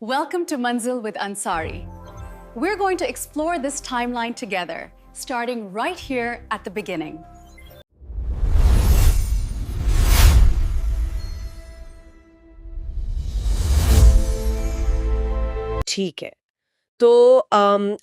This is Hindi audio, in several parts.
Welcome to Manzil with Ansari. We're going to explore this timeline together, starting right here at the beginning. ठीक है। तो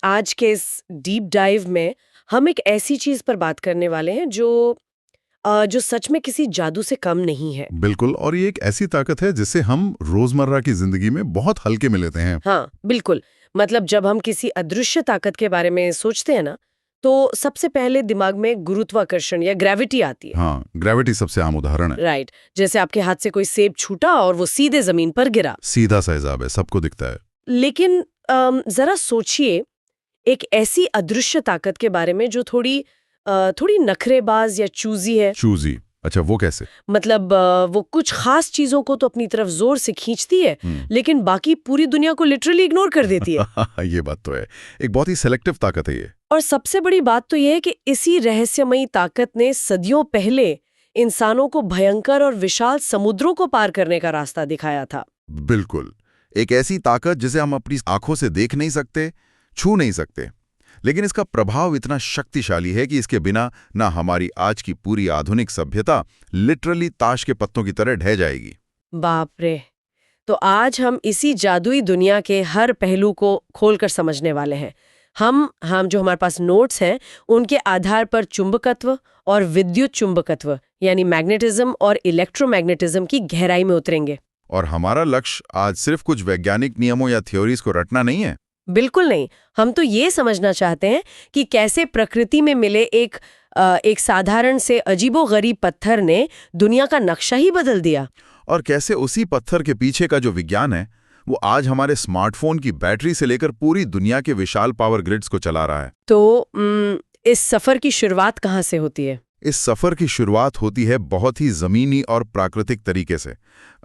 आज के इस डीप डाइव में हम एक ऐसी चीज पर बात करने वाले हैं जो सच में किसी जादू से कम नहीं है। बिल्कुल, और ये एक ऐसी ताकत है जिसे हम रोजमर्रा की जिंदगी में बहुत हल्के में लेते हैं। हाँ बिल्कुल, मतलब जब हम किसी अदृश्य ताकत के बारे में सोचते हैं ना, तो सबसे पहले दिमाग में गुरुत्वाकर्षण या ग्रेविटी आती है। हाँ, ग्रेविटी सबसे आम उदाहरण है। राइट, जैसे आपके हाथ से कोई सेब छूटा और वो सीधे जमीन पर गिरा। सीधा सा हिसाब है, सबको दिखता है। लेकिन जरा सोचिए एक ऐसी अदृश्य ताकत के बारे में जो थोड़ी नखरेबाज या चूजी है। चूजी? अच्छा, वो कैसे? मतलब वो कुछ खास चीजों को तो अपनी तरफ जोर से खींचती है, लेकिन बाकी पूरी दुनिया को लिटरली इग्नोर कर देती है। ये बात तो है, एक बहुत ही सेलेक्टिव ताकत है ये। और सबसे बड़ी बात तो ये है कि इसी रहस्यमयी ताकत ने सदियों पहले इंसानों को भयंकर और विशाल समुद्रों को पार करने का रास्ता दिखाया था। बिल्कुल, एक ऐसी ताकत जिसे हम अपनी आंखों से देख नहीं सकते, छू नहीं सकते, लेकिन इसका प्रभाव इतना शक्तिशाली है कि इसके बिना ना हमारी आज की पूरी आधुनिक सभ्यता लिटरली ताश के पत्तों की तरह ढह जाएगी। बाप रे! तो आज हम इसी जादुई दुनिया के हर पहलू को खोलकर समझने वाले हैं। हम जो हमारे पास नोट्स हैं उनके आधार पर चुंबकत्व और विद्युत चुंबकत्व यानी मैग्नेटिज्म और इलेक्ट्रोमैग्नेटिज्म की गहराई में उतरेंगे। और हमारा लक्ष्य आज सिर्फ कुछ वैज्ञानिक नियमों या थ्योरीज को रटना नहीं है। बिल्कुल नहीं, हम तो ये समझना चाहते हैं कि कैसे प्रकृति में मिले एक साधारण से अजीबोगरीब पत्थर ने दुनिया का नक्शा ही बदल दिया। और कैसे उसी पत्थर के पीछे का जो विज्ञान है वो आज हमारे स्मार्टफोन की बैटरी से लेकर पूरी दुनिया के विशाल पावर ग्रिड्स को चला रहा है। तो इस सफर की शुरुआत कहाँ से होती है? इस सफर की शुरुआत होती है बहुत ही जमीनी और प्राकृतिक तरीके से।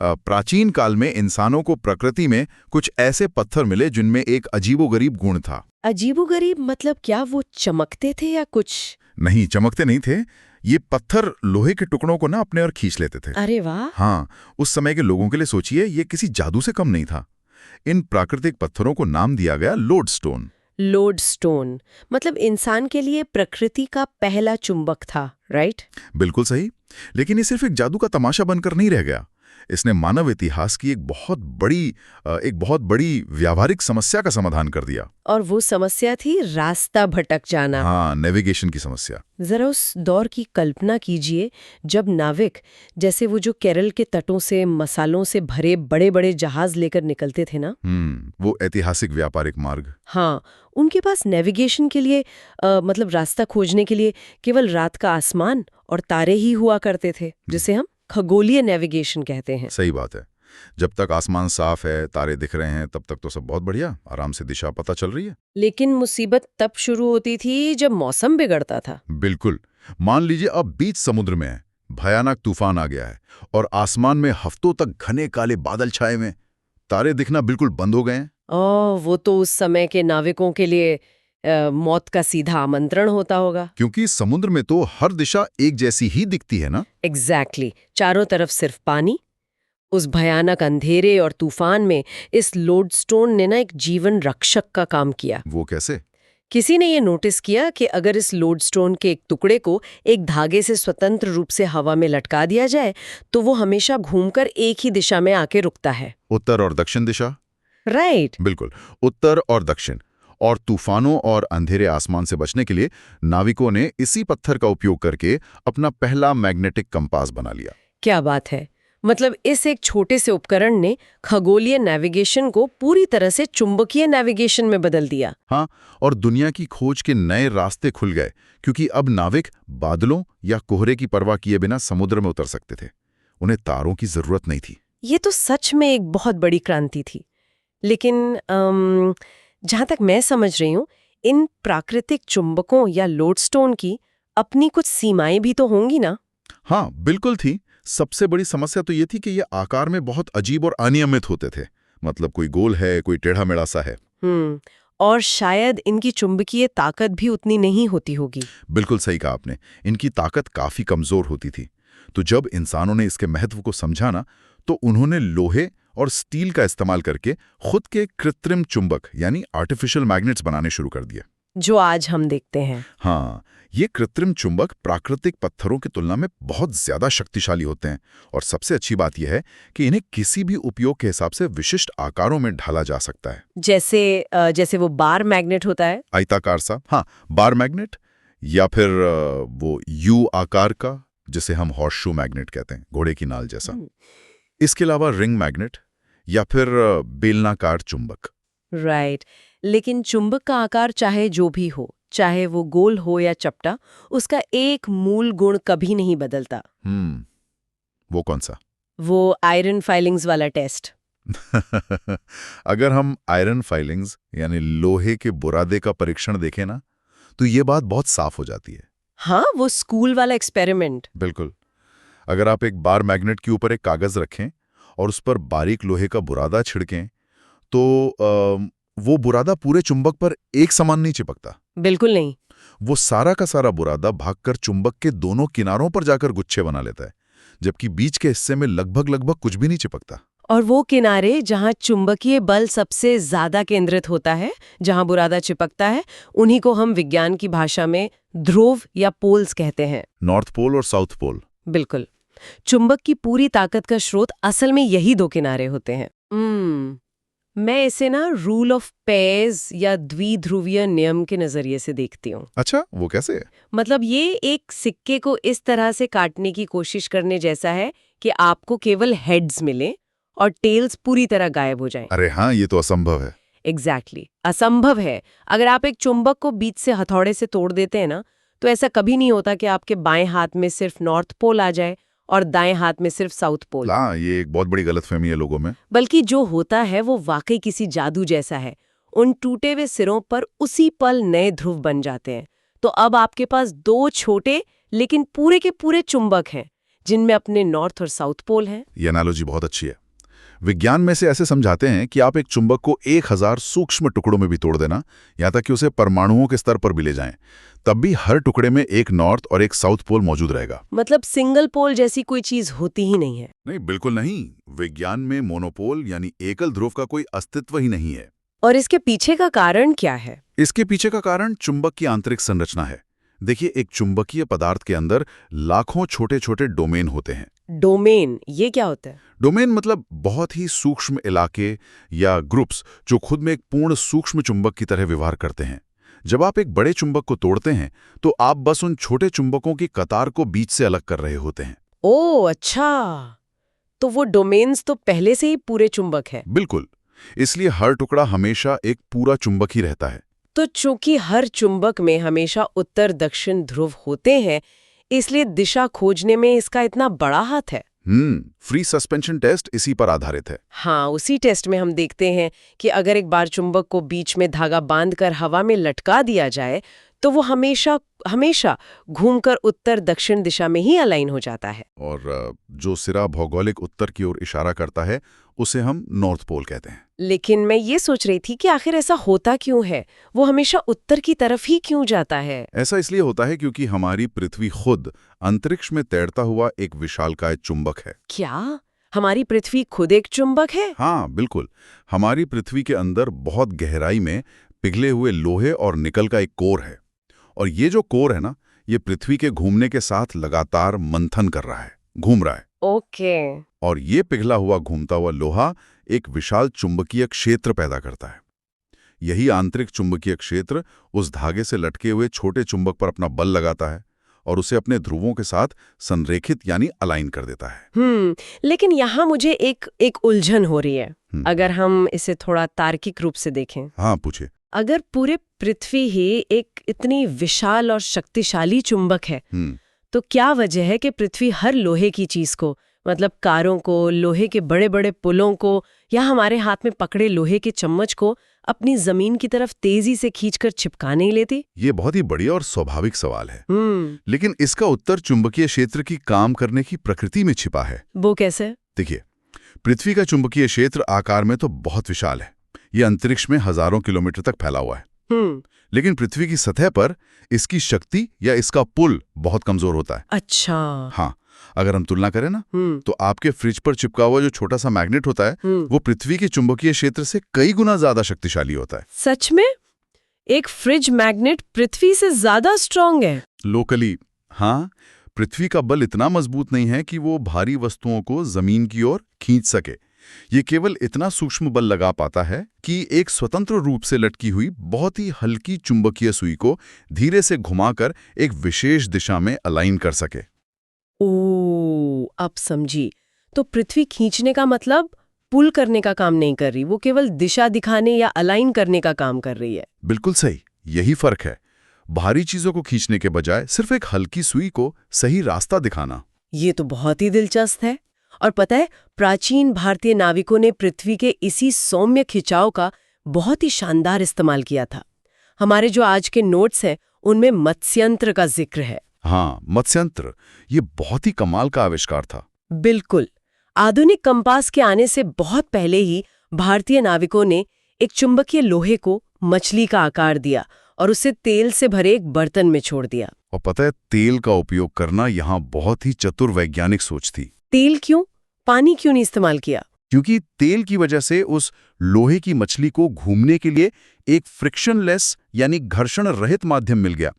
प्राचीन काल में इंसानों को प्रकृति में कुछ ऐसे पत्थर मिले जिनमें एक अजीबोगरीब गुण था। अजीबोगरीब मतलब क्या वो चमकते थे या कुछ? नहीं, चमकते नहीं थे। ये पत्थर लोहे के टुकड़ों को ना अपने और खींच लेते थे। अरे वाह! हाँ, उस समय के लोगों के लिए सोचिए, ये किसी जादू से कम नहीं था। इन प्राकृतिक पत्थरों को नाम दिया गया लोडस्टोन। लोडस्टोन मतलब इंसान के लिए प्रकृति का पहला चुंबक था, राइट? बिल्कुल सही। लेकिन ये सिर्फ एक जादू का तमाशा बनकर नहीं रह गया। इसने मानव इतिहास की एक बहुत बड़ी व्यावहारिक समस्या का समाधान कर दिया। और वो समस्या थी रास्ता भटक जाना। हाँ, नेविगेशन की समस्या। जरा उस दौर की कल्पना कीजिए जब नाविक, जैसे वो जो केरल के तटों से मसालों से भरे बड़े बड़े जहाज लेकर निकलते थे ना, वो ऐतिहासिक व्यापारिक मार्ग। हाँ, उनके पास नेविगेशन के लिए मतलब रास्ता खोजने के लिए केवल रात का आसमान और तारे ही हुआ करते थे, जिसे हम खगोलीय नेविगेशन कहते हैं। सही बात है। जब तक आसमान साफ है, तारे दिख रहे हैं, तब तक तो सब बहुत बढ़िया, आराम से दिशा पता चल रही है। लेकिन मुसीबत तब शुरू होती थी जब मौसम बिगड़ता था। बिल्कुल। मान लीजिए अब बीच समुद्र में है, भयानक तूफान आ गया है और आसमान में हफ्तों तक घने काले बादल छाए हुए, तारे दिखना बिल्कुल बंद हो गए हैं। वो तो उस समय के नाविकों के लिए मौत का सीधा आमंत्रण होता होगा। क्योंकि समुद्र में तो हर दिशा एक जैसी ही दिखती है ना। एग्जैक्टली, चारों तरफ सिर्फ पानी। उस भयानक अंधेरे और तूफान में इस लोडस्टोन ने ना एक जीवन रक्षक का काम किया। वो कैसे? किसी ने ये नोटिस किया कि अगर इस लोडस्टोन के एक टुकड़े को एक धागे से स्वतंत्र रूप से हवा में लटका दिया जाए तो वो हमेशा घूमकर एक ही दिशा में आके रुकता है। उत्तर और दक्षिण दिशा? राइट। बिल्कुल, उत्तर और दक्षिण। और तूफानों और अंधेरे आसमान से बचने के लिए नाविकों ने इसी पत्थर का उपयोग करके अपना पहला मैग्नेटिक कंपास बना लिया। क्या बात है! मतलब इस एक छोटे से उपकरण ने खगोलीय नेविगेशन को पूरी तरह से चुंबकीय नेविगेशन में बदल दिया। हाँ, और दुनिया की खोज के नए रास्ते खुल गए, क्योंकि अब नाविक बादलों या कोहरे की परवाह किए बिना समुद्र में उतर सकते थे। उन्हें तारों की जरूरत नहीं थी। ये तो सच में एक बहुत बड़ी क्रांति थी। लेकिन जहां तक मैं समझ रही हूँ, इन प्राकृतिक चुंबकों या लोडस्टोन की अपनी कुछ सीमाएं भी तो होंगी ना? हाँ, बिल्कुल थी। सबसे बड़ी समस्या तो ये थी कि ये आकार में बहुत अजीब और अनियमित होते थे। मतलब कोई गोल है, कोई टेढ़ा मेढ़ा सा है। और शायद इनकी चुंबकीय ताकत भी उतनी नहीं होती होगी। बिल्कुल सही कहा आपने, इनकी ताकत काफी कमजोर होती थी। तो जब इंसानों ने इसके महत्व को समझा ना, तो उन्होंने लोहे और स्टील का इस्तेमाल करके खुद के कृत्रिम चुंबक यानी आर्टिफिशियल मैग्नेट्स बनाने शुरू कर दिए। जो आज हम देखते हैं। हाँ, ये कृत्रिम चुंबक प्राकृतिक पत्थरों की तुलना में बहुत ज्यादा शक्तिशाली होते हैं और सबसे अच्छी बात यह है कि इन्हें किसी भी उपयोग के हिसाब से विशिष्ट आकारों में ढाला जा सकता है। जैसे वो बार मैग्नेट होता है। आयताकार सा, हाँ, बार मैग्नेट, या फिर वो यू आकार का जिसे हम हॉर्सशू मैग्नेट कहते हैं, घोड़े की नाल जैसा। इसके अलावा रिंग मैग्नेट या फिर बेलनाकार चुंबक। राइट। लेकिन चुंबक का आकार चाहे जो भी हो, चाहे वो गोल हो या चपटा, उसका एक मूल गुण कभी नहीं बदलता। वो कौन सा? वो आयरन फाइलिंग्स वाला टेस्ट। अगर हम आयरन फाइलिंग्स यानी लोहे के बुरादे का परीक्षण देखें ना, तो ये बात बहुत साफ हो जाती है। हाँ, वो स्कूल वाला एक्सपेरिमेंट। बिल्कुल। अगर आप एक बार मैग्नेट के ऊपर एक कागज रखें और उस पर बारीक लोहे का बुरादा छिड़कें, तो वो बुरादा पूरे चुंबक पर एक समान नहीं चिपकता। बिल्कुल नहीं। वो सारा का सारा बुरादा भागकर चुंबक के दोनों किनारों पर जाकर गुच्छे बना लेता है, जबकि बीच के हिस्से में लगभग कुछ भी नहीं चिपकता। और वो किनारे जहाँ चुंबकीय बल सबसे ज्यादा केंद्रित होता है, जहाँ बुरादा चिपकता है, उन्हीं को हम विज्ञान की भाषा में ध्रुव या पोल्स कहते हैं। नॉर्थ पोल और साउथ पोल। बिल्कुल। चुंबक की पूरी ताकत का स्रोत असल में यही दो किनारे होते हैं। मैं इसे ना रूल ऑफ पेयर्स या द्विध्रुवीय नियम के नजरिए से देखती हूँ। अच्छा, वो कैसे? मतलब ये एक सिक्के को इस तरह से काटने की कोशिश करने जैसा है कि आपको केवल हेड्स मिले और टेल्स पूरी तरह गायब हो जाएं। अरे हाँ, ये तो असंभव है। एग्जैक्टली, असंभव है। अगर आप एक चुंबक को बीच से हथौड़े से तोड़ देते हैं ना, तो ऐसा कभी नहीं होता कि आपके बाएं हाथ में सिर्फ नॉर्थ पोल आ जाए और दाएं हाथ में सिर्फ साउथ पोल। हाँ, ये एक बहुत बड़ी गलतफहमी है लोगों में। बल्कि जो होता है वो वाकई किसी जादू जैसा है। उन टूटे हुए सिरों पर उसी पल नए ध्रुव बन जाते हैं। तो अब आपके पास दो छोटे लेकिन पूरे के पूरे चुंबक हैं, जिनमें अपने नॉर्थ और साउथ पोल हैं। ये एनालॉजी बहुत अच्छी है। विज्ञान में से ऐसे समझाते हैं कि आप एक चुंबक को 1000 सूक्ष्म टुकड़ों में भी तोड़ देना, यहाँ तक कि उसे परमाणुओं के स्तर पर भी ले जाएं, तब भी हर टुकड़े में एक नॉर्थ और एक साउथ पोल मौजूद रहेगा। मतलब सिंगल पोल जैसी कोई चीज होती ही नहीं है। नहीं, बिल्कुल नहीं। विज्ञान में मोनोपोल यानी एकल ध्रुव का कोई अस्तित्व ही नहीं है। और इसके पीछे का कारण क्या है? इसके पीछे का कारण चुंबक की आंतरिक संरचना है। देखिए, एक चुंबकीय पदार्थ के अंदर लाखों छोटे छोटे डोमेन होते हैं। डोमेन, ये क्या होता है? डोमेन मतलब बहुत ही सूक्ष्म इलाके या ग्रुप्स जो खुद में एक पूर्ण सूक्ष्म चुंबक की तरह व्यवहार करते हैं। जब आप एक बड़े चुंबक को तोड़ते हैं, तो आप बस उन छोटे चुंबकों की कतार को बीच से अलग कर रहे होते हैं। ओह अच्छा, तो वो डोमेन्स तो पहले से ही पूरे चुंबक है। बिल्कुल। इसलिए हर टुकड़ा हमेशा एक पूरा चुंबक ही रहता है। तो चूंकि हर चुंबक में हमेशा उत्तर दक्षिण ध्रुव होते हैं, इसलिए दिशा खोजने में इसका इतना बड़ा हाथ है। फ्री सस्पेंशन टेस्ट इसी पर आधारित है। हाँ, उसी टेस्ट में हम देखते हैं कि अगर एक बार चुंबक को बीच में धागा बांधकर हवा में लटका दिया जाए, तो वो हमेशा हमेशा घूमकर उत्तर दक्षिण दिशा में ही अलाइन हो जाता है। और जो सिरा भौगोलिक उत्तर की ओर इशारा करता है, उसे हम नॉर्थ पोल कहते हैं। लेकिन मैं ये सोच रही थी कि आखिर ऐसा होता क्यों है? वो हमेशा उत्तर की तरफ ही क्यों जाता है? ऐसा इसलिए होता है क्योंकि हमारी पृथ्वी खुद अंतरिक्ष में तैरता हुआ एक विशालकाय चुंबक है। क्या हमारी पृथ्वी खुद एक चुंबक है? हाँ, बिल्कुल। हमारी पृथ्वी के अंदर बहुत गहराई में पिघले हुए लोहे और निकल का एक कोर है, और ये जो कोर है ना, ये पृथ्वी के घूमने के साथ लगातार मंथन कर रहा है, घूम रहा है। ओके। और ये पिघला हुआ घूमता हुआ लोहा एक विशाल चुंबकीय क्षेत्र पैदा करता है। यही आंतरिक चुंबकीय क्षेत्र उस धागे से लटके हुए छोटे चुंबक पर अपना बल लगाता है और उसे अपने ध्रुवों के साथ संरेखित यानी अलाइन कर देता है। लेकिन यहाँ मुझे एक उलझन हो रही है। अगर हम इसे थोड़ा तार्किक रूप से देखें। हाँ, पूछे। अगर पूरे पृथ्वी ही एक इतनी विशाल और शक्तिशाली चुंबक है, तो क्या वजह है कि पृथ्वी हर लोहे की चीज को, मतलब कारों को, लोहे के बड़े बड़े पुलों को या हमारे हाथ में पकड़े लोहे के चम्मच को अपनी जमीन की तरफ तेजी से खींचकर चिपका नहीं लेती? ये बहुत ही बढ़िया और स्वाभाविक सवाल है। लेकिन इसका उत्तर चुंबकीय क्षेत्र की काम करने की प्रकृति में छिपा है। वो कैसे? देखिए, पृथ्वी का चुंबकीय क्षेत्र आकार में तो बहुत विशाल है। ये अंतरिक्ष में हजारों किलोमीटर तक फैला हुआ है। लेकिन पृथ्वी की सतह पर इसकी शक्ति या इसका पुल बहुत कमजोर होता है। अच्छा। हाँ, अगर हम तुलना करें ना, तो आपके फ्रिज पर चिपका हुआ जो छोटा सा मैग्नेट होता है वो पृथ्वी के चुंबकीय क्षेत्र से कई गुना ज्यादा शक्तिशाली होता है। सच में? एक फ्रिज मैग्नेट पृथ्वी से ज्यादा स्ट्रांग है? लोकली हाँ, पृथ्वी का बल इतना मजबूत नहीं है कि वो भारी वस्तुओं को जमीन की ओर खींच सके। ये केवल इतना सूक्ष्म बल लगा पाता है कि एक स्वतंत्र रूप से लटकी हुई बहुत ही हल्की चुंबकीय सुई को धीरे से घुमाकर एक विशेष दिशा में अलाइन कर सके। ओह, अब समझी। तो पृथ्वी खींचने का मतलब पुल करने का काम नहीं कर रही, वो केवल दिशा दिखाने या अलाइन करने का काम कर रही है। बिल्कुल सही, यही फर्क है। भारी चीजों को खींचने के बजाय सिर्फ एक हल्की सुई को सही रास्ता दिखाना। ये तो बहुत ही दिलचस्प है। और पता है, प्राचीन भारतीय नाविकों ने पृथ्वी के इसी सौम्य खिंचाव का बहुत ही शानदार इस्तेमाल किया था। हमारे जो आज के नोट्स हैं उनमें मत्स्यंत्र का जिक्र है। हाँ, मत्स्यंत्र, ये बहुत ही कमाल का आविष्कार था। बिल्कुल। आधुनिक कंपास के आने से बहुत पहले ही भारतीय नाविकों ने एक चुंबकीय लोहे को मछली का आकार दिया और उसे तेल से भरे एक बर्तन में छोड़ दिया। और पता है, तेल का उपयोग करना यहाँ बहुत ही चतुर वैज्ञानिक सोच थी। तेल क्यों? पानी क्यों नहीं इस्तेमाल किया? क्योंकि तेल की वजह से उस लोहे की मछली को घूमने के लिए एक फ्रिक्शनलेस यानी घर्षण रहित माध्यम मिल गया।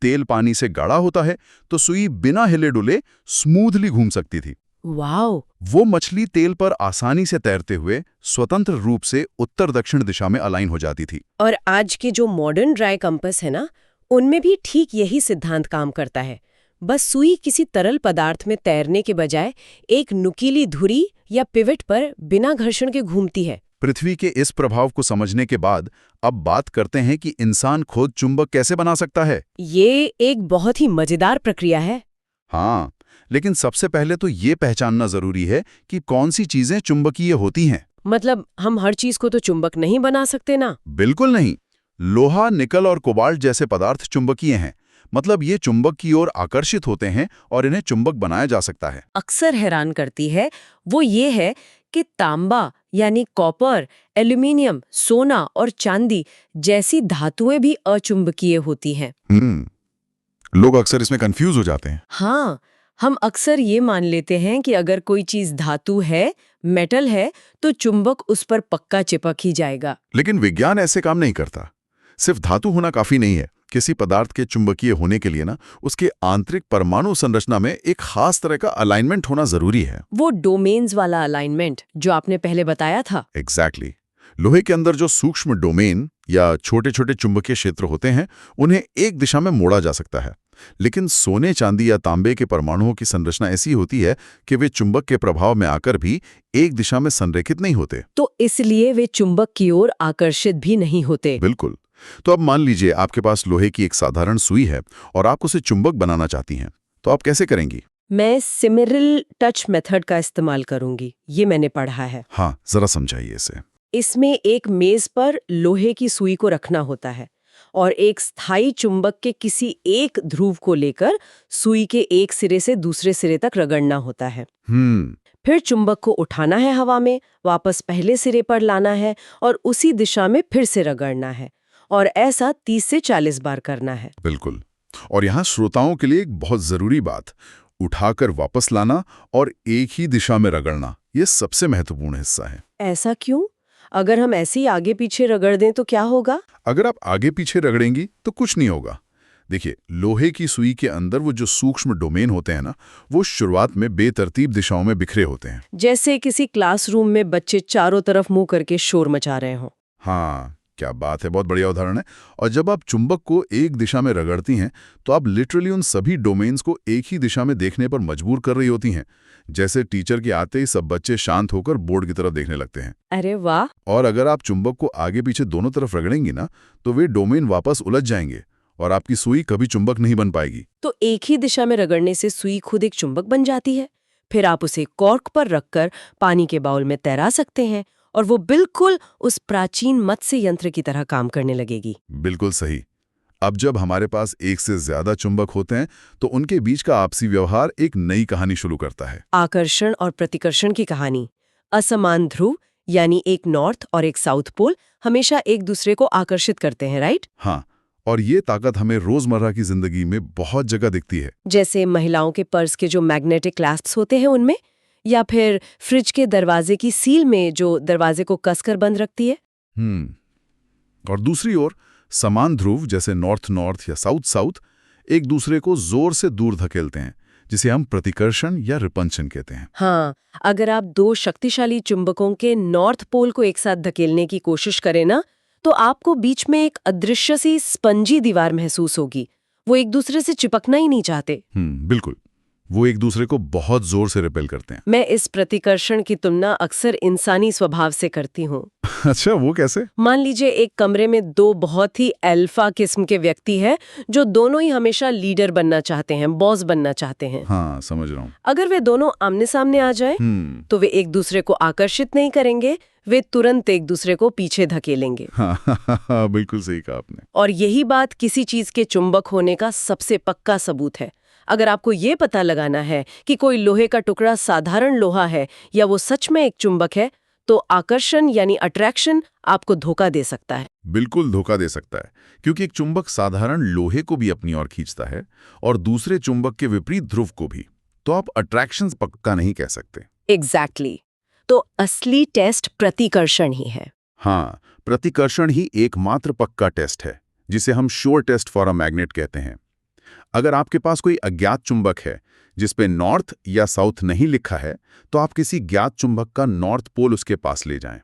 तेल पानी से गाढ़ा होता है तो सुई बिना हिले डुले स्मूथली घूम सकती थी। वाओ! वो मछली तेल पर आसानी से तैरते हुए स्वतंत्र रूप से उत्तर दक्षिण दिशा में अलाइन हो जाती थी। और आज के जो मॉडर्न ड्राई कंपास है ना, उनमें भी ठीक यही सिद्धांत काम करता है। बस सुई किसी तरल पदार्थ में तैरने के बजाय एक नुकीली धुरी या पिवट पर बिना घर्षण के घूमती है। पृथ्वी के इस प्रभाव को समझने के बाद अब बात करते हैं कि इंसान खुद चुंबक कैसे बना सकता है। ये एक बहुत ही मजेदार प्रक्रिया है। हाँ, लेकिन सबसे पहले तो ये पहचानना जरूरी है कि कौन सी चीजें चुंबकीय होती हैं। मतलब हम हर चीज को तो चुंबक नहीं बना सकते ना? बिल्कुल नहीं। लोहा, निकल और कोबाल्ट जैसे पदार्थ चुंबकीय हैं। मतलब ये चुंबक की ओर आकर्षित होते हैं और इन्हें चुंबक बनाया जा सकता है। अक्सर हैरान करती है वो ये है कि तांबा यानी कॉपर, एल्यूमिनियम, सोना और चांदी जैसी धातुएं भी अचुंबकीय होती हैं। लोग अक्सर इसमें कंफ्यूज हो जाते हैं। हाँ, हम अक्सर ये मान लेते हैं कि अगर कोई चीज धातु है, मेटल है, तो चुंबक उस पर पक्का चिपक ही जाएगा। लेकिन विज्ञान ऐसे काम नहीं करता। सिर्फ धातु होना काफी नहीं है। किसी पदार्थ के चुंबकीय होने के लिए ना, उसके आंतरिक परमाणु संरचना में एक खास तरह का अलाइनमेंट होना जरूरी है। वो डोमेन्स वाला अलाइनमेंट जो आपने पहले बताया था। एग्जैक्टली। लोहे के अंदर जो सूक्ष्म डोमेन या छोटे छोटे चुंबकीय क्षेत्र होते हैं, उन्हें एक दिशा में मोड़ा जा सकता है। लेकिन सोने, चांदी या तांबे के परमाणुओं की संरचना ऐसी होती है कि वे चुंबक के प्रभाव में आकर भी एक दिशा में संरेखित नहीं होते। तो इसलिए वे चुंबक की ओर आकर्षित भी नहीं होते। बिल्कुल। तो अब मान लीजिए आपके पास लोहे की एक साधारण सुई है और आप उसे चुंबक बनाना चाहती हैं, तो आप कैसे करेंगी? मैं सिमिरल टच मेथड का इस्तेमाल करूंगी। ये मैंने पढ़ा है। हाँ, जरा समझाइए इसे। इसमें एक मेज पर लोहे की सुई को रखना होता है और एक स्थायी चुंबक के किसी एक ध्रुव को लेकर सुई के एक सिरे से दूसरे सिरे तक रगड़ना होता है। फिर चुंबक को उठाना है हवा में, वापस पहले सिरे पर लाना है और उसी दिशा में फिर से रगड़ना है। और ऐसा 30 से 40 बार करना है। बिल्कुल। और यहाँ श्रोताओं के लिए एक बहुत जरूरी बात, उठाकर वापस लाना और एक ही दिशा में रगड़ना, ये सबसे महत्वपूर्ण हिस्सा है। ऐसा क्यों? अगर हम ऐसे ही आगे पीछे रगड़ दें तो क्या होगा? अगर आप आगे पीछे रगड़ेंगी तो कुछ नहीं होगा। देखिए, लोहे की सुई के अंदर वो जो सूक्ष्म डोमेन होते हैं ना, वो शुरुआत में बेतरतीब दिशाओं में बिखरे होते हैं। जैसे किसी क्लासरूम में बच्चे चारों तरफ मुंह करके शोर मचा रहे हों। हाँ, क्या बात है, बहुत बढ़िया उदाहरण है। और जब आप चुंबक को एक दिशा में रगड़ती हैं तो आप लिटरली उन सभी डोमेन्स को एक ही दिशा में देखने पर मजबूर कर रही होती हैं। जैसे टीचर के आते ही सब बच्चे शांत होकर बोर्ड की तरफ देखने लगते हैं। अरे वाह! और अगर आप चुंबक को आगे पीछे दोनों तरफ रगड़ेंगी ना, तो वे डोमेन वापस उलझ जाएंगे और आपकी सुई कभी चुंबक नहीं बन पाएगी। तो एक ही दिशा में रगड़ने से सुई खुद एक चुंबक बन जाती है। फिर आप उसे कॉर्क पर रखकर पानी के बाउल में तैरा सकते हैं और वो बिल्कुल उस प्राचीन मत्स्य यंत्र की तरह काम करने लगेगी। बिल्कुल सही। अब जब हमारे पास एक से ज्यादा चुंबक होते हैं तो उनके बीच का आपसी व्यवहार एक नई कहानी शुरू करता है। आकर्षण और प्रतिकर्षण की कहानी। असमान ध्रुव यानी एक नॉर्थ और एक साउथ पोल हमेशा एक दूसरे को आकर्षित करते हैं, राइट? हाँ, और ये ताकत हमें रोजमर्रा की जिंदगी में बहुत जगह दिखती है। जैसे महिलाओं के पर्स के जो मैग्नेटिक क्लैस्प्स होते हैं उनमें, या फिर फ्रिज के दरवाजे की सील में जो दरवाजे को कसकर बंद रखती है। और दूसरी ओर समान ध्रुव जैसे नॉर्थ नॉर्थ या साउथ साउथ एक दूसरे को जोर से दूर धकेलते हैं, जिसे हम प्रतिकर्षण या रिपल्शन कहते हैं। हाँ, अगर आप दो शक्तिशाली चुंबकों के नॉर्थ पोल को एक साथ धकेलने की कोशिश करें ना, तो आपको बीच में एक अदृश्य सी स्पंजी दीवार महसूस होगी। वो एक दूसरे से चिपकना ही नहीं चाहते। बिल्कुल, वो एक दूसरे को बहुत जोर से रिपेल करते हैं। मैं इस प्रतिकर्षण की तुलना अक्सर इंसानी स्वभाव से करती हूँ। अच्छा, वो कैसे? मान लीजिए एक कमरे में दो बहुत ही अल्फा किस्म के व्यक्ति हैं जो दोनों ही हमेशा लीडर बनना चाहते हैं, बॉस बनना चाहते हैं। हाँ, समझ रहा हूँ। अगर वे दोनों आमने सामने आ जाएं, तो वे एक दूसरे को आकर्षित नहीं करेंगे, वे तुरंत एक दूसरे को पीछे धकेलेंगे। हाँ, बिल्कुल सही कहा आपने। और यही बात किसी चीज के चुंबक होने का सबसे पक्का सबूत है। अगर आपको ये पता लगाना है कि कोई लोहे का टुकड़ा साधारण लोहा है या वो सच में एक चुंबक है, तो आकर्षण यानी अट्रैक्शन आपको धोखा दे सकता है। बिल्कुल धोखा दे सकता है, क्योंकि एक चुंबक साधारण लोहे को भी अपनी ओर खींचता है और दूसरे चुंबक के विपरीत ध्रुव को भी। तो आप अट्रैक्शन पक्का नहीं कह सकते। एग्जैक्टली। तो असली टेस्ट प्रतिकर्षण ही है। हाँ, प्रतिकर्षण ही एकमात्र पक्का टेस्ट है, जिसे हम sure test for a magnet कहते हैं। अगर आपके पास कोई अज्ञात चुंबक है जिसपे नॉर्थ या साउथ नहीं लिखा है, तो आप किसी ज्ञात चुंबक का नॉर्थ पोल उसके पास ले जाएं।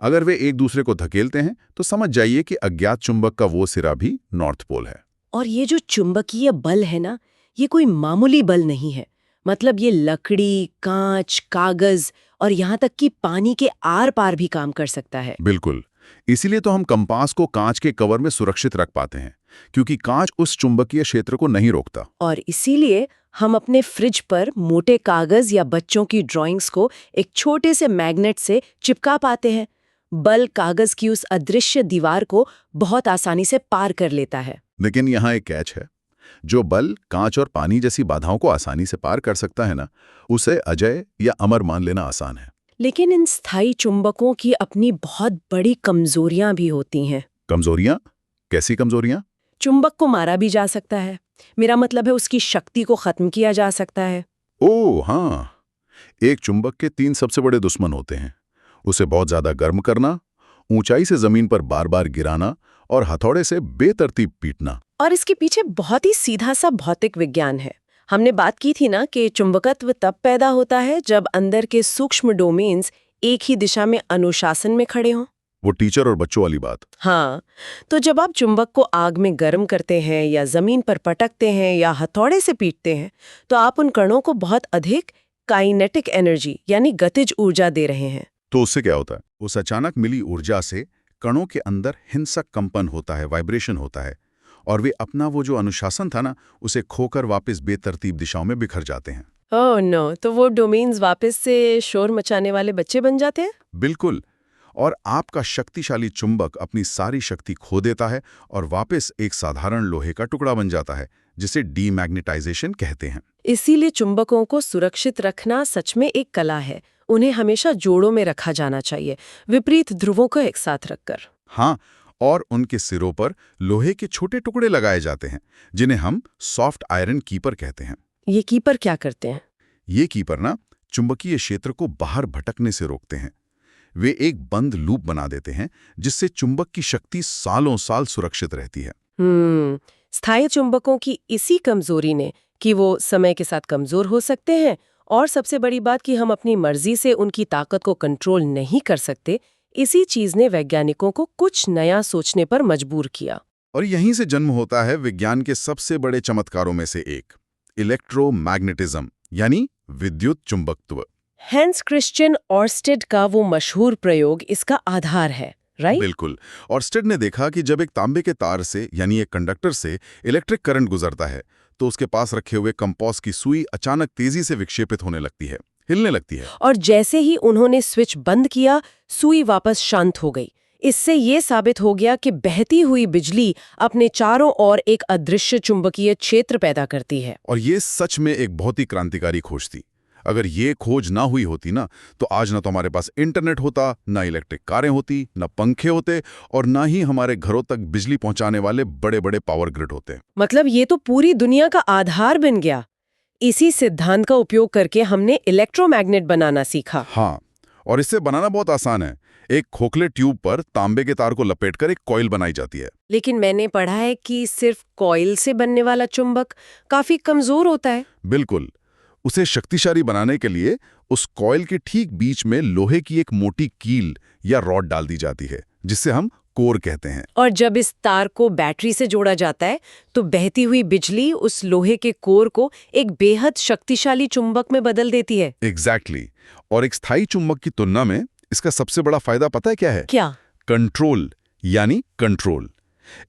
अगर वे एक दूसरे को धकेलते हैं, तो समझ जाइए कि अज्ञात चुंबक का वो सिरा भी नॉर्थ पोल है। और ये जो चुंबकीय बल है ना, ये कोई मामूली बल नहीं है। मतलब ये लकड़ी, कांच, कागज और यहाँ तक कि पानी के आर पार भी काम कर सकता है। बिल्कुल, इसीलिए तो हम कंपास को कांच के कवर में सुरक्षित रख पाते हैं, क्योंकि कांच उस चुंबकीय क्षेत्र को नहीं रोकता। और इसीलिए हम अपने फ्रिज पर मोटे कागज या बच्चों की ड्राइंग्स को एक छोटे से मैग्नेट से चिपका पाते हैं। बल कागज की उस अदृश्य दीवार को बहुत आसानी से पार कर लेता है। लेकिन यहाँ एक कैच है। जो बल कांच और पानी जैसी बाधाओं को आसानी से पार कर सकता है ना, उसे अजय या अमर मान लेना आसान है। लेकिन इन स्थायी चुंबकों की अपनी बहुत बड़ी कमजोरियां भी होती हैं। कमजोरियां? कैसी कमजोरियां? चुंबक को मारा भी जा सकता है। मेरा मतलब है उसकी शक्ति को खत्म किया जा सकता है। ओह हाँ, एक चुंबक के 3 सबसे बड़े दुश्मन होते हैं। उसे बहुत ज्यादा गर्म करना, ऊंचाई से जमीन पर बार बार गिराना और हथौड़े से बेतरतीब पीटना। और इसके पीछे बहुत ही सीधा सा भौतिक विज्ञान है। हमने बात की थी ना कि चुंबकत्व तब पैदा होता है जब अंदर के सूक्ष्म डोमेन्स एक ही दिशा में अनुशासन में खड़े हों। वो टीचर और बच्चों वाली बात। हाँ, तो जब आप चुंबक को आग में गर्म करते हैं या जमीन पर पटकते हैं या हथौड़े से पीटते हैं, तो आप उन कणों को बहुत अधिक काइनेटिक एनर्जी यानी गतिज ऊर्जा दे रहे हैं। तो उससे क्या होता है? उस अचानक मिली ऊर्जा से कणों के अंदर हिंसक कंपन होता है, वाइब्रेशन होता है, और वे अपना वो जो अनुशासन था ना, उसे खोकर वापस बेतरतीब दिशाओं में बिखर जाते हैं। ओह नो, तो वो डोमेन्स वापस से शोर मचाने वाले बच्चे बन जाते हैं? बिल्कुल, और आपका शक्तिशाली चुंबक अपनी सारी शक्ति खो देता है और वापस एक साधारण लोहे का टुकड़ा बन जाता है, जिसे डीमैग्नेटाइजेशन कहते हैं। इसीलिए चुंबकों को सुरक्षित रखना सच में एक कला है। उन्हें हमेशा जोड़ों में रखा जाना चाहिए, विपरीत ध्रुवों को एक साथ रखकर। हाँ, और उनके सिरों पर लोहे के छोटे टुकड़े लगाए जाते हैं, जिन्हें हम सॉफ्ट आयरन कीपर कहते हैं। ये कीपर क्या करते हैं? ये कीपर ना चुंबकीय क्षेत्र को बाहर भटकने से रोकते हैं। वे एक बंद लूप बना देते हैं, जिससे चुंबक की शक्ति सालों साल सुरक्षित रहती है। स्थायी चुंबकों की इसी कमजोरी ने कि वो समय के साथ कमजोर हो सकते हैं, और सबसे बड़ी बात कि हम अपनी मर्जी से उनकी ताकत को कंट्रोल नहीं कर सकते, इसी चीज ने वैज्ञानिकों को कुछ नया सोचने पर मजबूर किया। और यहीं से जन्म होता है विज्ञान के सबसे बड़े चमत्कारों में से एक, इलेक्ट्रोमैग्नेटिज्म यानी विद्युत चुंबकत्व। हैंस क्रिश्चियन ऑर्स्टेड का वो मशहूर प्रयोग इसका आधार है, राइट? बिल्कुल। ऑर्स्टेड ने देखा कि जब एक तांबे के तार से यानी एक कंडक्टर से इलेक्ट्रिक करंट गुजरता है, तो उसके पास रखे हुए कंपास की सुई अचानक तेजी से विक्षेपित होने लगती है, हिलने लगती है। और जैसे ही उन्होंने स्विच बंद किया, सुई वापस शांत हो गई। इससे ये साबित हो गया कि बहती हुई बिजली अपने चारों ओर एक अदृश्य चुंबकीय क्षेत्र पैदा करती है। और ये सच में एक बहुत ही क्रांतिकारी खोज थी। अगर ये खोज ना हुई होती ना, तो आज ना तो हमारे पास इंटरनेट होता, ना इलेक्ट्रिक कारें होती, ना पंखे होते, और ना ही हमारे घरों तक बिजली पहुंचाने वाले बड़े बड़े पावर ग्रिड होते। मतलब ये तो पूरी दुनिया का आधार बन गया। इसी सिद्धांत का उपयोग करके हमने इलेक्ट्रोमैग्नेट बनाना सीखा। हाँ, और इससे बनाना बहुत आसान है। एक खोखले ट्यूब पर तांबे के तार को लपेटकर एक कॉइल बनाई जाती है। लेकिन मैंने पढ़ा है कि सिर्फ कॉइल से बनने वाला चुंबक काफी कमजोर होता है। बिल्कुल। उसे शक्तिशाली बनाने के लिए उस कॉइल के ठीक बीच में लोहे की एक मोटी कील या रॉड डाल दी जाती है, जिससे हम कोर कहते हैं। और जब इस तार को बैटरी से जोड़ा जाता है तो बहती हुई बिजली उस लोहे के कोर को एक बेहद शक्तिशाली चुंबक में बदल देती है। एग्जैक्टली। और एक स्थायी चुंबक की तुलना में इसका सबसे बड़ा फायदा पता है क्या है? क्या? कंट्रोल, यानी कंट्रोल।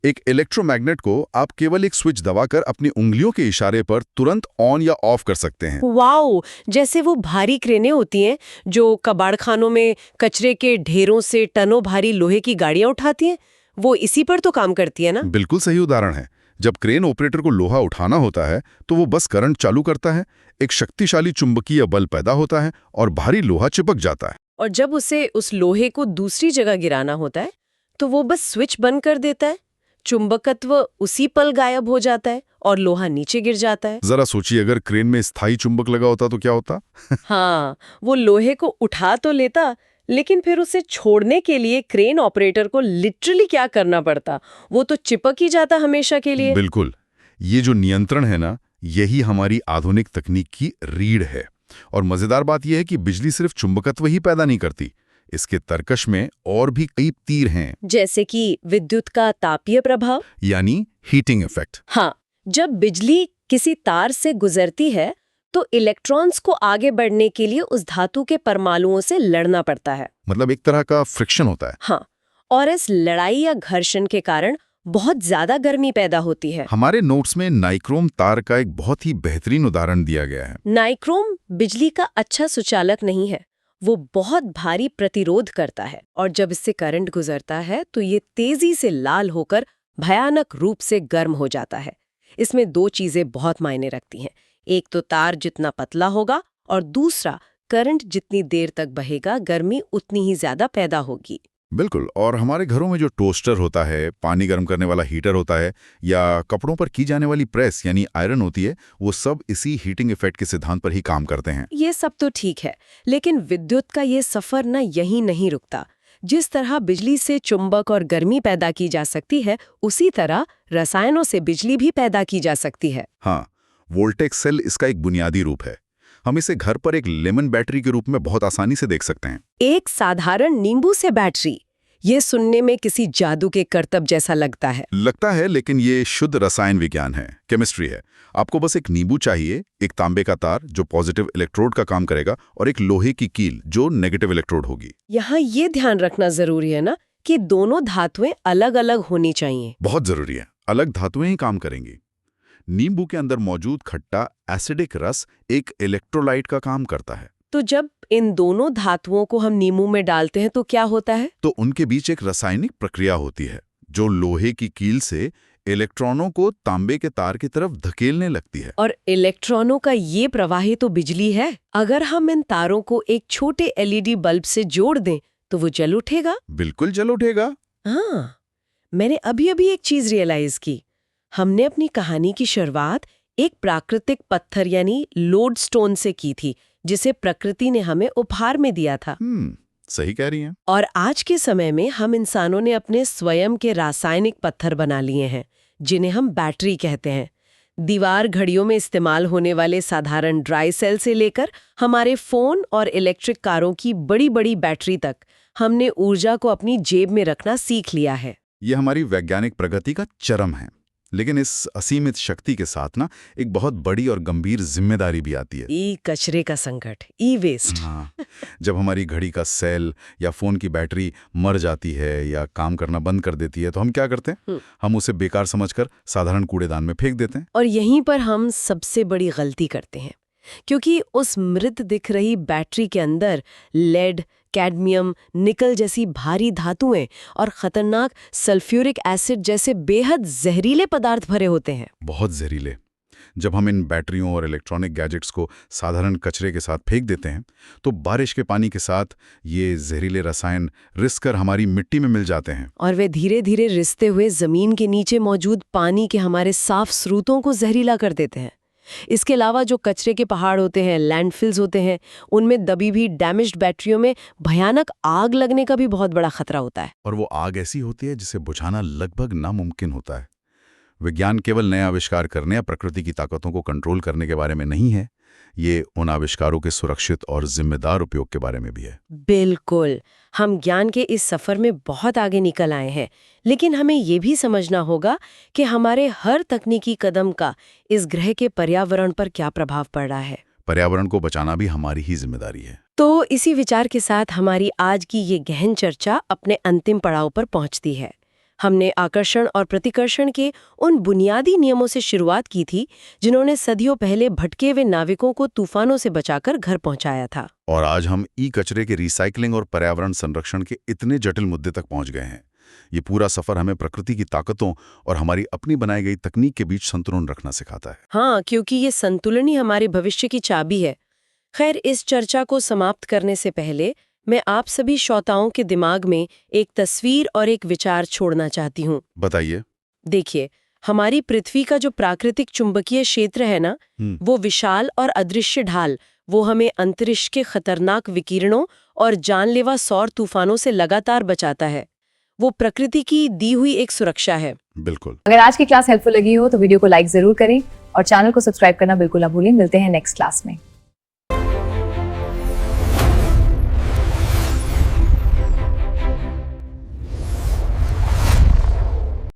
एक इलेक्ट्रोमैग्नेट को आप केवल एक स्विच दबाकर अपनी उंगलियों के इशारे पर तुरंत ऑन या ऑफ कर सकते हैं। वाओ, जैसे वो भारी क्रेनें होती हैं जो कबाड़खानों में कचरे के ढेरों से टनों भारी लोहे की गाड़ियां उठाती हैं, वो इसी पर तो काम करती है ना? बिल्कुल सही उदाहरण है। जब क्रेन ऑपरेटर को लोहा उठाना होता है तो वो बस करंट चालू करता है, एक शक्तिशाली चुंबकीय बल पैदा होता है और भारी लोहा चिपक जाता है। और जब उसे उस लोहे को दूसरी जगह गिराना होता है तो वो बस स्विच बंद कर देता है, चुंबकत्व उसी पल गायब हो जाता है और लोहा नीचे गिर जाता है। जरा सोचिए, अगर क्रेन में स्थायी चुंबक लगा होता तो क्या होता? हाँ, वो लोहे को उठा तो लेता, लेकिन फिर उसे छोड़ने के लिए क्रेन ऑपरेटर को लिटरली क्या करना पड़ता? वो तो चिपक ही जाता हमेशा के लिए। बिल्कुल। ये जो नियंत्रण है ना, यही हमारी आधुनिक तकनीक की रीढ़ है। और मजेदार बात यह है कि बिजली सिर्फ चुंबकत्व ही पैदा नहीं करती, इसके तर्कश में और भी कई तीर हैं। जैसे कि विद्युत का तापीय प्रभाव, यानी हीटिंग इफेक्ट। हाँ, जब बिजली किसी तार से गुजरती है तो इलेक्ट्रॉन्स को आगे बढ़ने के लिए उस धातु के परमाणुओं से लड़ना पड़ता है। मतलब एक तरह का फ्रिक्शन होता है। हाँ, और इस लड़ाई या घर्षण के कारण बहुत ज्यादा गर्मी पैदा होती है। हमारे नोट्स में नाइक्रोम तार का एक बहुत ही बेहतरीन उदाहरण दिया गया है। नाइक्रोम बिजली का अच्छा सुचालक नहीं है, वो बहुत भारी प्रतिरोध करता है और जब इससे करंट गुजरता है तो ये तेजी से लाल होकर भयानक रूप से गर्म हो जाता है। इसमें दो चीजें बहुत मायने रखती हैं, एक तो तार जितना पतला होगा और दूसरा करंट जितनी देर तक बहेगा गर्मी उतनी ही ज्यादा पैदा होगी। बिल्कुल। और हमारे घरों में जो टोस्टर होता है, पानी गर्म करने वाला हीटर होता है, या कपड़ों पर की जाने वाली प्रेस यानी आयरन होती है, वो सब इसी हीटिंग इफेक्ट के सिद्धांत पर ही काम करते हैं। ये सब तो ठीक है, लेकिन विद्युत का ये सफर ना यहीं नहीं रुकता। जिस तरह बिजली से चुंबक और गर्मी पैदा की जा सकती है, उसी तरह रसायनों से बिजली भी पैदा की जा सकती है। हाँ, वोल्टेक सेल इसका एक बुनियादी रूप है। हम इसे घर पर एक लेमन बैटरी के रूप में बहुत आसानी से देख सकते हैं। एक साधारण नींबू से बैटरी, ये सुनने में किसी जादू के करतब जैसा लगता है। लेकिन ये शुद्ध रसायन विज्ञान है, केमिस्ट्री है। आपको बस एक नींबू चाहिए, एक तांबे का तार जो पॉजिटिव इलेक्ट्रोड का काम करेगा और एक लोहे की कील जो नेगेटिव इलेक्ट्रोड होगी। यहाँ ये ध्यान रखना जरूरी है ना कि दोनों धातुएं अलग अलग होनी चाहिए। बहुत जरूरी है, अलग धातुएं ही काम करेंगी। नींबू के अंदर मौजूद खट्टा एसिडिक रस एक इलेक्ट्रोलाइट का काम करता है। तो जब इन दोनों धातुओं को हम नींबू में डालते हैं तो क्या होता है? तो उनके बीच एक रासायनिक प्रक्रिया होती है जो लोहे की कील से इलेक्ट्रॉनों को तांबे के तार की तरफ धकेलने लगती है। और इलेक्ट्रॉनों का ये प्रवाह ही तो बिजली है। अगर हम इन तारों को एक छोटे एलईडी बल्ब से जोड़ दें तो वो जल उठेगा। बिल्कुल जल उठेगा। हाँ, मैंने अभी एक चीज रियलाइज की। हमने अपनी कहानी की शुरुआत एक प्राकृतिक पत्थर यानी लोडस्टोन से की थी, जिसे प्रकृति ने हमें उपहार में दिया था। सही कह रही हैं। और आज के समय में हम इंसानों ने अपने स्वयं के रासायनिक पत्थर बना लिए हैं, जिन्हें हम बैटरी कहते हैं। दीवार घड़ियों में इस्तेमाल होने वाले साधारण ड्राई सेल से लेकर हमारे फोन और इलेक्ट्रिक कारों की बड़ी बड़ी बैटरी तक, हमने ऊर्जा को अपनी जेब में रखना सीख लिया है। ये हमारी वैज्ञानिक प्रगति का चरम है। लेकिन इस असीमित शक्ति के साथ ना एक बहुत बड़ी और गंभीर जिम्मेदारी भी आती है। ई कचरे का संकट, ई वेस्ट। हाँ, जब हमारी घड़ी का सेल या फोन की बैटरी मर जाती है या काम करना बंद कर देती है तो हम क्या करते हैं? हम उसे बेकार समझकर साधारण कूड़ेदान में फेंक देते हैं। और यहीं पर हम सबसे बड़ी गलती करते हैं, क्योंकि उस मृत दिख रही बैटरी के अंदर लेड, कैडमियम, निकल जैसी भारी धातुएं और खतरनाक सल्फ्यूरिक एसिड जैसे बेहद जहरीले पदार्थ भरे होते हैं। बहुत जहरीले। जब हम इन बैटरियों और इलेक्ट्रॉनिक गैजेट्स को साधारण कचरे के साथ फेंक देते हैं तो बारिश के पानी के साथ ये जहरीले रसायन रिस कर हमारी मिट्टी में मिल जाते हैं। और वे धीरे धीरे रिसते हुए जमीन के नीचे मौजूद पानी के हमारे साफ स्रोतों को जहरीला कर देते हैं। इसके अलावा जो कचरे के पहाड़ होते हैं, लैंडफिल्स होते हैं, उनमें दबी भी डैमेज्ड बैटरियों में भयानक आग लगने का भी बहुत बड़ा खतरा होता है। और वो आग ऐसी होती है जिसे बुझाना लगभग नामुमकिन होता है। विज्ञान केवल नए आविष्कार करने या प्रकृति की ताकतों को कंट्रोल करने के बारे में नहीं है, ये उन आविष्कारों के सुरक्षित और जिम्मेदार उपयोग के बारे में भी है। बिल्कुल, हम ज्ञान के इस सफर में बहुत आगे निकल आए हैं, लेकिन हमें ये भी समझना होगा कि हमारे हर तकनीकी कदम का इस ग्रह के पर्यावरण पर क्या प्रभाव पड़ रहा है। पर्यावरण को बचाना भी हमारी ही जिम्मेदारी है। तो इसी विचार के साथ हमारी आज की ये गहन चर्चा अपने अंतिम पड़ाव पर पहुंचती है। हमने आकर्षण और प्रतिकर्षण के उन बुनियादी नियमों से शुरुआत की थी जिन्होंने सदियों पहले भटके हुए नाविकों को तूफानों से बचाकर घर पहुंचाया था। और आज हम ई कचरे के रिसाइकलिंग और पर्यावरण संरक्षण के इतने जटिल मुद्दे तक पहुंच गए हैं। ये पूरा सफर हमें प्रकृति की ताकतों और हमारी अपनी बनाई गई तकनीक के बीच संतुलन रखना सिखाता है। हाँ, क्योंकि ये संतुलन ही हमारे भविष्य की चाबी है। खैर, इस चर्चा को समाप्त करने से पहले मैं आप सभी श्रोताओं के दिमाग में एक तस्वीर और एक विचार छोड़ना चाहती हूँ। बताइए। देखिए, हमारी पृथ्वी का जो प्राकृतिक चुंबकीय क्षेत्र है ना, वो विशाल और अदृश्य ढाल, वो हमें अंतरिक्ष के खतरनाक विकिरणों और जानलेवा सौर तूफानों से लगातार बचाता है। वो प्रकृति की दी हुई एक सुरक्षा है। बिल्कुल। अगर आज की क्लास हेल्पफुल लगी हो तो वीडियो को लाइक जरूर करें और चैनल को सब्सक्राइब करना बिल्कुल ना भूलें। मिलते हैं नेक्स्ट क्लास में।